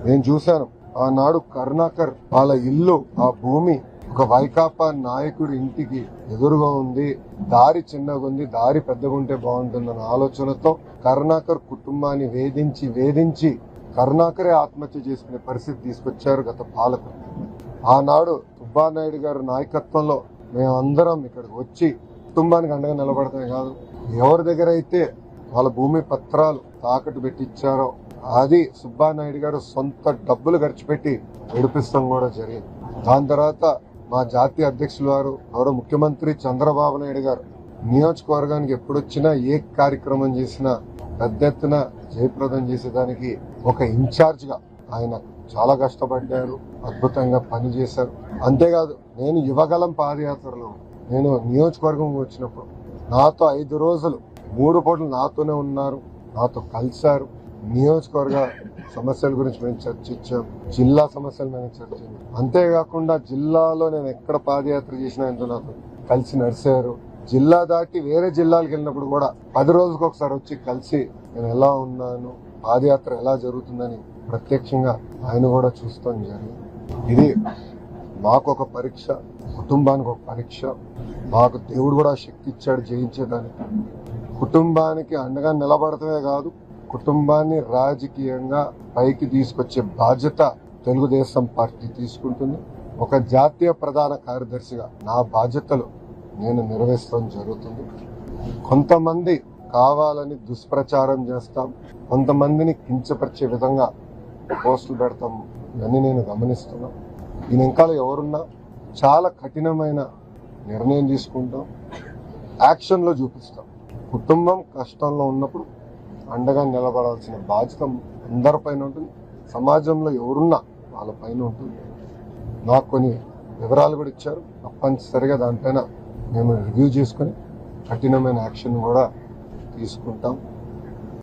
నేను చూశాను. ఆనాడు కరుణాకర్ వాళ్ళ ఇల్లు, ఆ భూమి ఒక వైకాపా నాయకుడి ఇంటికి ఎదురుగా ఉంది. దారి చిన్నగా ఉంది, దారి పెద్దగా ఉంటే బాగుంటుందన్న ఆలోచనతో కరుణాకర్ కుటుంబాన్ని వేధించి కరుణాకరే ఆత్మహత్య చేసుకునే పరిస్థితి తీసుకొచ్చారు గత పాలకులు. ఆనాడు సుబ్బానాయుడు గారి నాయకత్వంలో మేమందరం ఇక్కడికి వచ్చి కుటుంబానికి అండగా నిలబడతామే కాదు, ఎవరి దగ్గర అయితే వాళ్ళ భూమి పత్రాలు తాకట్టు పెట్టించారో అది సుబ్బానాయుడు గారు సొంత డబ్బులు ఖర్చు పెట్టి నడిపిస్తాం కూడా జరిగింది. దాని తర్వాత మా జాతీయ అధ్యక్షులు వారు, గౌరవ ముఖ్యమంత్రి చంద్రబాబు నాయుడు గారు నియోజకవర్గానికి ఎప్పుడొచ్చినా ఏ కార్యక్రమం చేసినా పెద్ద ఎత్తున జయప్రదం చేసేదానికి ఒక ఇన్ఛార్జ్ గా ఆయన చాలా కష్టపడ్డారు, అద్భుతంగా పనిచేశారు. అంతేకాదు, నేను యువగలం పాదయాత్రలో నేను నియోజకవర్గం వచ్చినప్పుడు నాతో 5 రోజులు 3 పూటలు నాతోనే ఉన్నారు, నాతో కలిశారు. నియోజకవర్గ సమస్యల గురించి మేము చర్చించాం, జిల్లా సమస్యల మీద చర్చించాం. అంతేకాకుండా జిల్లాలో నేను ఎక్కడ పాదయాత్ర చేసినా ఎంతో నాతో కలిసి నడిచారు. జిల్లా దాటి వేరే జిల్లాలకు వెళ్ళినప్పుడు కూడా 10 రోజులకు ఒకసారి వచ్చి కలిసి నేను ఎలా ఉన్నాను, పాదయాత్ర ఎలా జరుగుతుందని ప్రత్యక్షంగా ఆయన కూడా చూస్తాం జరిగింది. ఇది మాకు ఒక పరీక్ష, కుటుంబానికి ఒక పరీక్ష. మాకు దేవుడు కూడా శక్తి ఇచ్చాడు జయించేదానికి. కుటుంబానికి అండగా నిలబడటమే కాదు, కుటుంబాన్ని రాజకీయంగా పైకి తీసుకొచ్చే బాధ్యత తెలుగుదేశం పార్టీ తీసుకుంటుంది. ఒక జాతీయ ప్రధాన కార్యదర్శిగా నా బాధ్యతలు నేను నిర్వహిస్తాం జరుగుతుంది. కొంతమంది కావాలని దుష్ప్రచారం చేస్తాం, కొంతమందిని కించపరిచే విధంగా పోస్టులు పెడతాం, ఇవన్నీ నేను గమనిస్తున్నా. దీని వెనకాల ఎవరున్నా చాలా కఠినమైన నిర్ణయం తీసుకుంటాం, యాక్షన్లో చూపిస్తాం. కుటుంబం కష్టంలో ఉన్నప్పుడు అండగా నిలబడాల్సిన బాధ్యత అందరిపైన ఉంటుంది, సమాజంలో ఎవరున్నా వాళ్ళ పైన ఉంటుంది. నాకు కొన్ని వివరాలు కూడా ఇచ్చారు, తప్పనిసరిగా దానిపైన మేము రివ్యూ చేసుకుని కఠినమైన యాక్షన్ కూడా తీసుకుంటాం.